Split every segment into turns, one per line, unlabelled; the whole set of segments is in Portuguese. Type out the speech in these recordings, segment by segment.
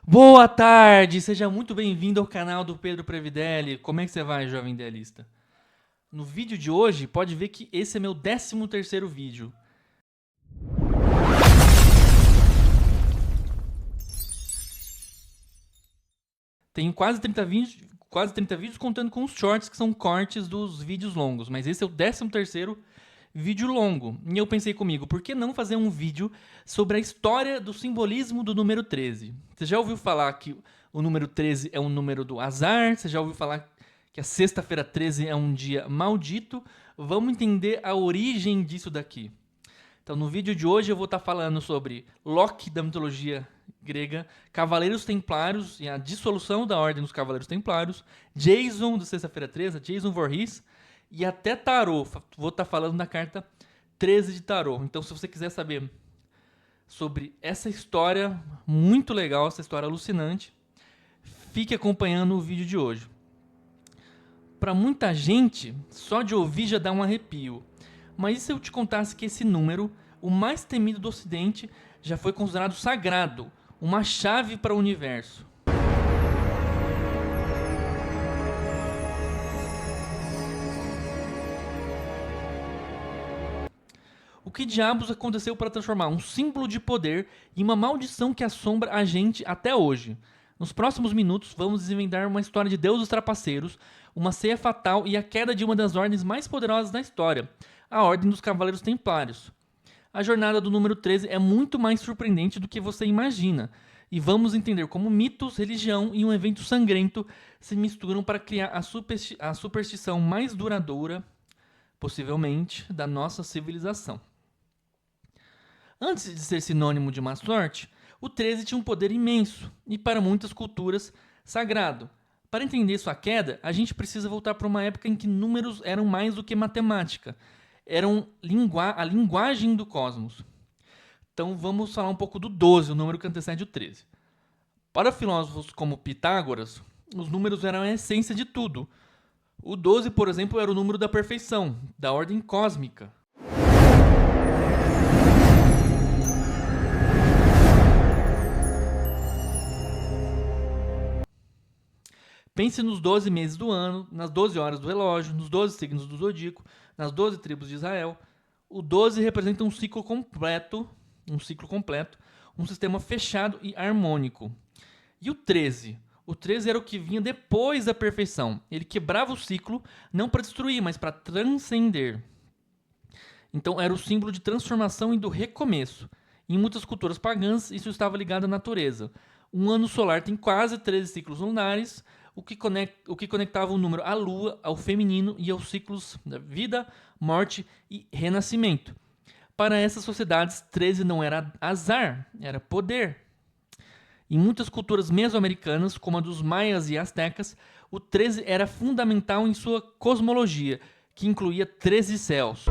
Boa tarde, seja muito bem-vindo ao canal do Pedro Previdelli. Como é que você vai, jovem idealista? No vídeo de hoje, pode ver que esse é meu 13º vídeo. Tenho quase 30 vídeos contando com os shorts, que são cortes dos vídeos longos. Mas esse é o 13º vídeo longo. E eu pensei comigo, por que não fazer um vídeo sobre a história do simbolismo do número 13? Você já ouviu falar que o número 13 é um número do azar? Você já ouviu falar que a sexta-feira 13 é um dia maldito? Vamos entender a origem disso daqui. Então, no vídeo de hoje eu vou estar falando sobre Loki da mitologia grega, Cavaleiros Templários e a dissolução da Ordem dos Cavaleiros Templários, Jason do Sexta-feira 13, Jason Voorhees e até Tarô. Vou estar falando da carta 13 de Tarô. Então, se você quiser saber sobre essa história muito legal, essa história alucinante, fique acompanhando o vídeo de hoje. Para muita gente, só de ouvir já dá um arrepio. Mas e se eu te contasse que esse número, o mais temido do Ocidente, já foi considerado sagrado, uma chave para o universo? O que diabos aconteceu para transformar um símbolo de poder em uma maldição que assombra a gente até hoje? Nos próximos minutos, vamos desvendar uma história de deuses trapaceiros, uma ceia fatal e a queda de uma das ordens mais poderosas da história, a Ordem dos Cavaleiros Templários. A jornada do número 13 é muito mais surpreendente do que você imagina, e vamos entender como mitos, religião e um evento sangrento se misturam para criar a superstição mais duradoura, possivelmente, da nossa civilização. Antes de ser sinônimo de má sorte, o 13 tinha um poder imenso e, para muitas culturas, sagrado. Para entender sua queda, a gente precisa voltar para uma época em que números eram mais do que matemática, eram a linguagem do cosmos. Então vamos falar um pouco do 12, o número que antecede o 13. Para filósofos como Pitágoras, os números eram a essência de tudo. O 12, por exemplo, era o número da perfeição, da ordem cósmica. Pense nos 12 meses do ano, nas 12 horas do relógio, nos 12 signos do zodíaco, nas 12 tribos de Israel. O 12 representa um ciclo completo, um sistema fechado e harmônico. E o 13? O 13 era o que vinha depois da perfeição. Ele quebrava o ciclo, não para destruir, mas para transcender. Então era o símbolo de transformação e do recomeço. Em muitas culturas pagãs, isso estava ligado à natureza. Um ano solar tem quase 13 ciclos lunares, o que conectava o número à lua, ao feminino e aos ciclos da vida, morte e renascimento. Para essas sociedades, 13 não era azar, era poder. Em muitas culturas mesoamericanas, como a dos maias e astecas, o 13 era fundamental em sua cosmologia, que incluía 13 céus.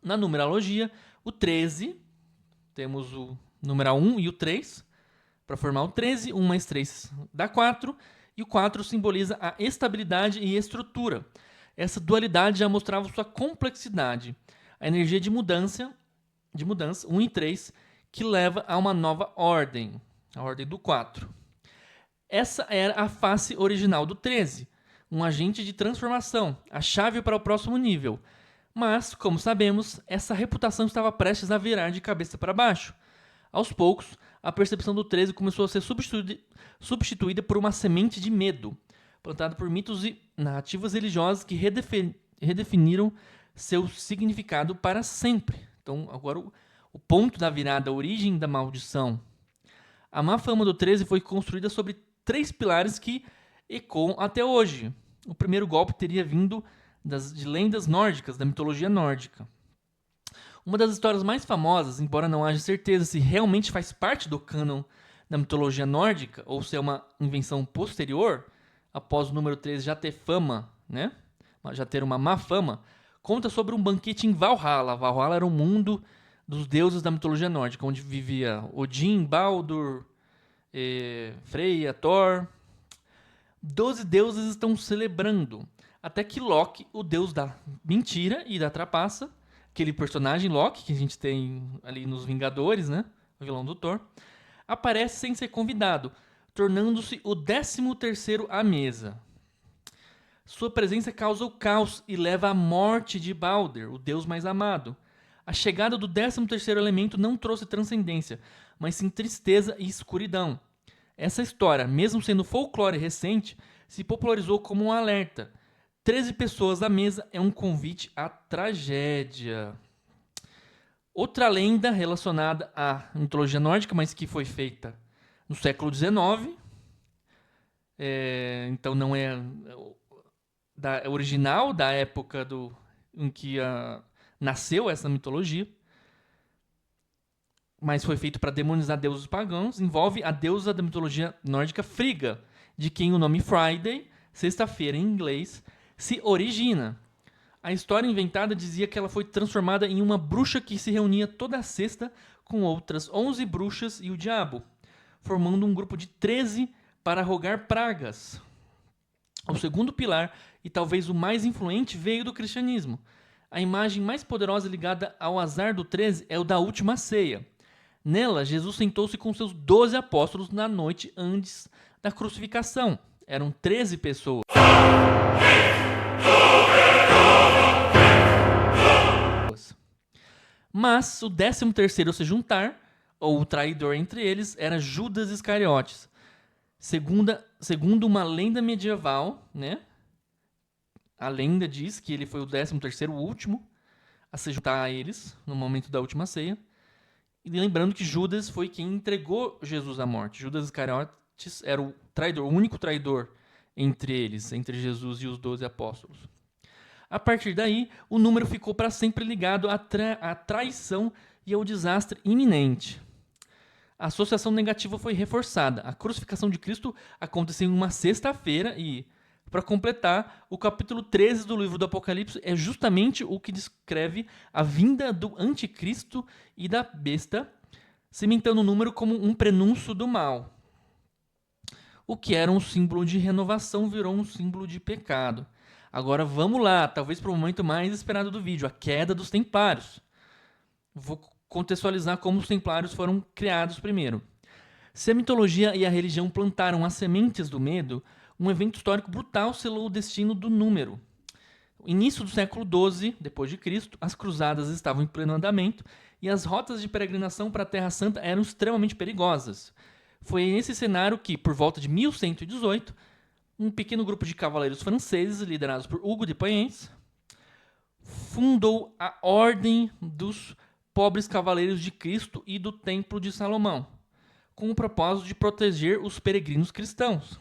Na numerologia, o 13, temos o numeral 1 e o 3, para formar o 13, 1 mais 3 dá 4, e o 4 simboliza a estabilidade e estrutura. Essa dualidade já mostrava sua complexidade, a energia de mudança, 1 e 3, que leva a uma nova ordem, a ordem do 4. Essa era a face original do 13, um agente de transformação, a chave para o próximo nível. Mas, como sabemos, essa reputação estava prestes a virar de cabeça para baixo. Aos poucos, a percepção do 13 começou a ser substituída por uma semente de medo, plantada por mitos e narrativas religiosas que redefiniram seu significado para sempre. Então, agora o ponto da virada, a origem da maldição. A má fama do 13 foi construída sobre 3 pilares que ecoam até hoje. O primeiro golpe teria vindo de lendas nórdicas, da mitologia nórdica. Uma das histórias mais famosas, embora não haja certeza se realmente faz parte do cânon da mitologia nórdica ou se é uma invenção posterior, após o número 13 já ter fama, né? Já ter uma má fama, conta sobre um banquete em Valhalla. Valhalla era o mundo dos deuses da mitologia nórdica, onde vivia Odin, Baldur, Freya, Thor. 12 deuses estão celebrando. até que Loki, o deus da mentira e da trapaça, aquele personagem Loki que a gente tem ali nos Vingadores, né? O vilão do Thor, aparece sem ser convidado, tornando-se o 13º à mesa. Sua presença causa o caos e leva à morte de Balder, o deus mais amado. A chegada do 13º elemento não trouxe transcendência, mas sim tristeza e escuridão. Essa história, mesmo sendo folclore recente, se popularizou como um alerta. 13 pessoas à mesa é um convite à tragédia. Outra lenda relacionada à mitologia nórdica, mas que foi feita no século XIX, então não é original da época em que nasceu essa mitologia, mas foi feito para demonizar deuses pagãos, envolve a deusa da mitologia nórdica Frigga, de quem o nome Friday, sexta-feira em inglês, se origina. A história inventada dizia que ela foi transformada em uma bruxa que se reunia toda sexta com outras 11 bruxas e o diabo, formando um grupo de 13 para rogar pragas. O segundo pilar, e talvez o mais influente, veio do cristianismo. A imagem mais poderosa ligada ao azar do 13 é o da última ceia. Nela, Jesus sentou-se com seus 12 apóstolos na noite antes da crucificação. Eram 13 pessoas. Mas o 13º a se juntar, ou o traidor entre eles, era Judas Iscariotes. Segundo uma lenda medieval, né? A lenda diz que ele foi o 13º, o último, a se juntar a eles no momento da última ceia. E lembrando que Judas foi quem entregou Jesus à morte. Judas Iscariotes era o traidor, o único traidor entre eles, entre Jesus e os 12 apóstolos. A partir daí, o número ficou para sempre ligado à traição e ao desastre iminente. A associação negativa foi reforçada. A crucificação de Cristo aconteceu em uma sexta-feira e, para completar, o capítulo 13 do livro do Apocalipse é justamente o que descreve a vinda do anticristo e da besta, cimentando o número como um prenúncio do mal. O que era um símbolo de renovação virou um símbolo de pecado. Agora vamos lá, talvez para o momento mais esperado do vídeo, a queda dos Templários. Vou contextualizar como os Templários foram criados primeiro. Se a mitologia e a religião plantaram as sementes do medo, um evento histórico brutal selou o destino do número. No início do século XII, depois de Cristo, as cruzadas estavam em pleno andamento e as rotas de peregrinação para a Terra Santa eram extremamente perigosas. Foi nesse cenário que, por volta de 1118, um pequeno grupo de cavaleiros franceses, liderados por Hugo de Payens, fundou a Ordem dos Pobres Cavaleiros de Cristo e do Templo de Salomão, com o propósito de proteger os peregrinos cristãos.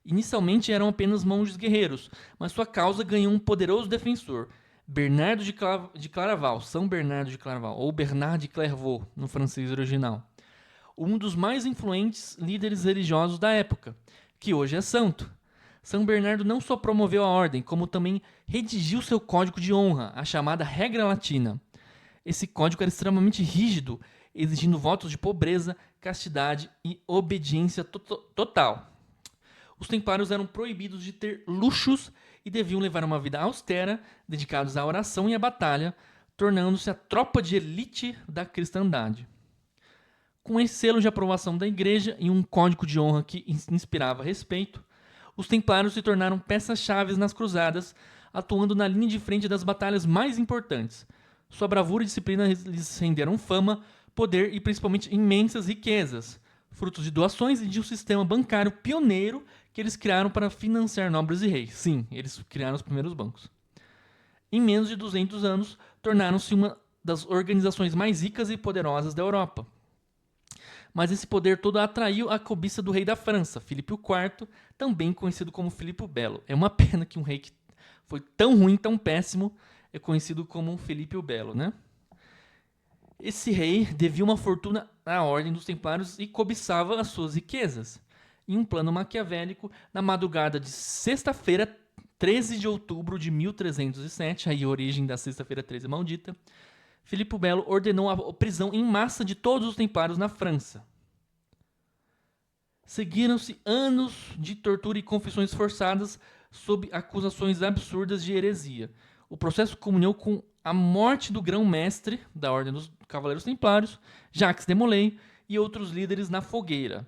Inicialmente eram apenas monges guerreiros, mas sua causa ganhou um poderoso defensor, Bernardo de Claraval, São Bernardo de Claraval, ou Bernard de Clairvaux, no francês original. Um dos mais influentes líderes religiosos da época, que hoje é santo. São Bernardo não só promoveu a ordem, como também redigiu seu código de honra, a chamada Regra Latina. Esse código era extremamente rígido, exigindo votos de pobreza, castidade e obediência total. Os templários eram proibidos de ter luxos e deviam levar uma vida austera, dedicados à oração e à batalha, tornando-se a tropa de elite da cristandade. Com esse selo de aprovação da igreja e um código de honra que inspirava respeito, os templários se tornaram peças-chave nas cruzadas, atuando na linha de frente das batalhas mais importantes. Sua bravura e disciplina lhes renderam fama, poder e principalmente imensas riquezas, frutos de doações e de um sistema bancário pioneiro que eles criaram para financiar nobres e reis. Sim, eles criaram os primeiros bancos. Em menos de 200 anos, tornaram-se uma das organizações mais ricas e poderosas da Europa. Mas esse poder todo atraiu a cobiça do rei da França, Filipe IV, também conhecido como Filipe o Belo. É uma pena que um rei que foi tão ruim, tão péssimo, é conhecido como Filipe o Belo, né? Esse rei devia uma fortuna à ordem dos templários e cobiçava as suas riquezas. Em um plano maquiavélico, na madrugada de sexta-feira, 13 de outubro de 1307, aí a origem da sexta-feira 13 maldita, Filipe o Belo ordenou a prisão em massa de todos os templários na França. Seguiram-se anos de tortura e confissões forçadas sob acusações absurdas de heresia. O processo culminou com a morte do grão-mestre da Ordem dos Cavaleiros Templários, Jacques de Molay, e outros líderes na fogueira.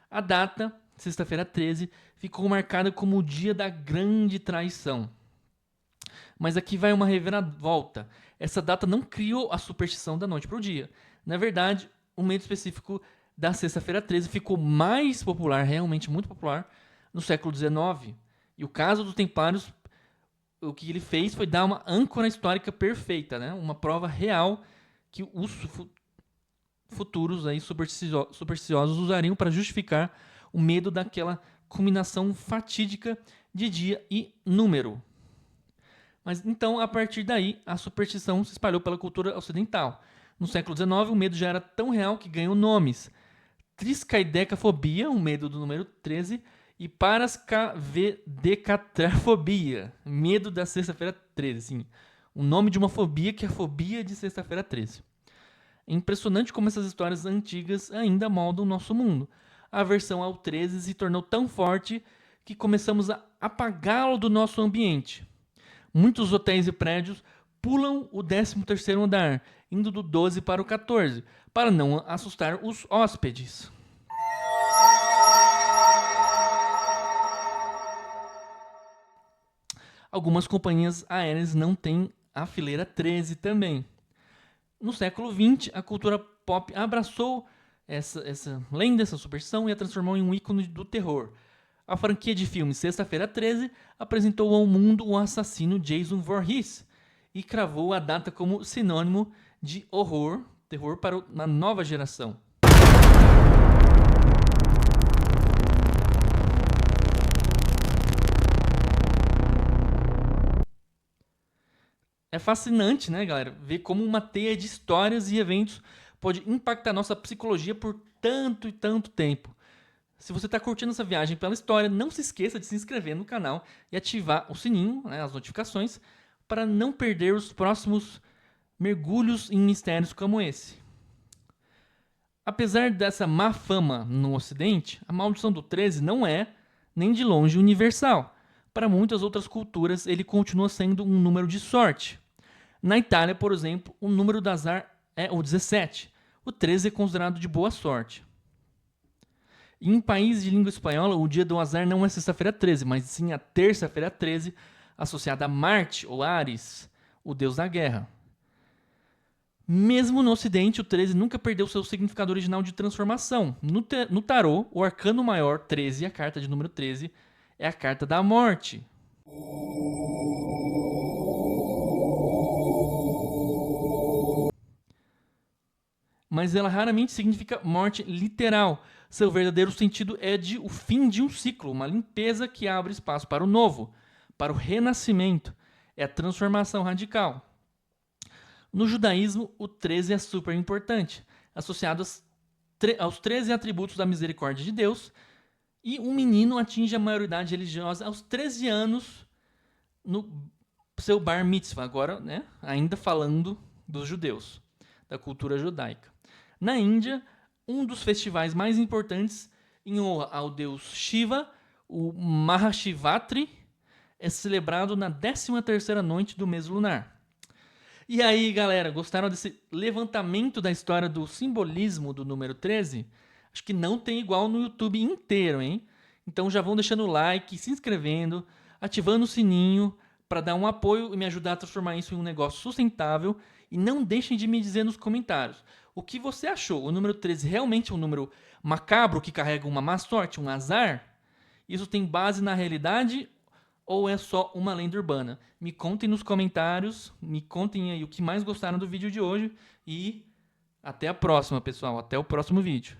A data, sexta-feira 13, ficou marcada como o dia da grande traição. Mas aqui vai uma reviravolta. Essa data não criou a superstição da noite para o dia. Na verdade, o medo específico da sexta-feira 13 ficou mais popular, realmente muito popular, no século XIX. E o caso dos Templários, o que ele fez foi dar uma âncora histórica perfeita, né? Uma prova real que os futuros aí supersticiosos usariam para justificar o medo daquela combinação fatídica de dia e número. Mas então, a partir daí, a superstição se espalhou pela cultura ocidental. No século XIX, o medo já era tão real que ganhou nomes. Triscaidecafobia, o medo do número 13, e parascavedecatrafobia, medo da sexta-feira 13. Sim, o nome de uma fobia que é a fobia de sexta-feira 13. É impressionante como essas histórias antigas ainda moldam o nosso mundo. A aversão ao 13 se tornou tão forte que começamos a apagá-lo do nosso ambiente. Muitos hotéis e prédios pulam o 13º andar, indo do 12 para o 14, para não assustar os hóspedes. Algumas companhias aéreas não têm a fileira 13 também. No século XX, a cultura pop abraçou essa lenda, essa superstição e a transformou em um ícone do terror. A franquia de filmes Sexta-feira 13 apresentou ao mundo o assassino Jason Voorhees e cravou a data como sinônimo de terror para uma nova geração. É fascinante, né, galera? Ver como uma teia de histórias e eventos pode impactar nossa psicologia por tanto e tanto tempo. Se você está curtindo essa viagem pela história, não se esqueça de se inscrever no canal e ativar o sininho, né, as notificações, para não perder os próximos mergulhos em mistérios como esse. Apesar dessa má fama no Ocidente, a maldição do 13 não é, nem de longe, universal. Para muitas outras culturas, ele continua sendo um número de sorte. Na Itália, por exemplo, o número do azar é o 17. O 13 é considerado de boa sorte. Em países de língua espanhola, o dia do azar não é sexta-feira 13, mas sim a terça-feira 13, associada a Marte ou Ares, o deus da guerra. Mesmo no Ocidente, o 13 nunca perdeu seu significado original de transformação. No tarô, o arcano maior 13, a carta de número 13, é a carta da morte. Mas ela raramente significa morte literal. Seu verdadeiro sentido é de o fim de um ciclo, uma limpeza que abre espaço para o novo, para o renascimento. É a transformação radical. No judaísmo, o 13 é super importante, associado aos 13 atributos da misericórdia de Deus, e um menino atinge a maioridade religiosa aos 13 anos no seu bar mitzvah, agora, né, ainda falando dos judeus, da cultura judaica. Na Índia, um dos festivais mais importantes em honra ao deus Shiva, o Mahashivatri, é celebrado na 13ª noite do mês lunar. E aí, galera, gostaram desse levantamento da história do simbolismo do número 13? Acho que não tem igual no YouTube inteiro, hein? Então já vão deixando o like, se inscrevendo, ativando o sininho para dar um apoio e me ajudar a transformar isso em um negócio sustentável. E não deixem de me dizer nos comentários o que você achou. O número 13 realmente é um número macabro que carrega uma má sorte, um azar? Isso tem base na realidade ou é só uma lenda urbana? Me contem nos comentários, me contem aí o que mais gostaram do vídeo de hoje e até a próxima, pessoal. Até o próximo vídeo.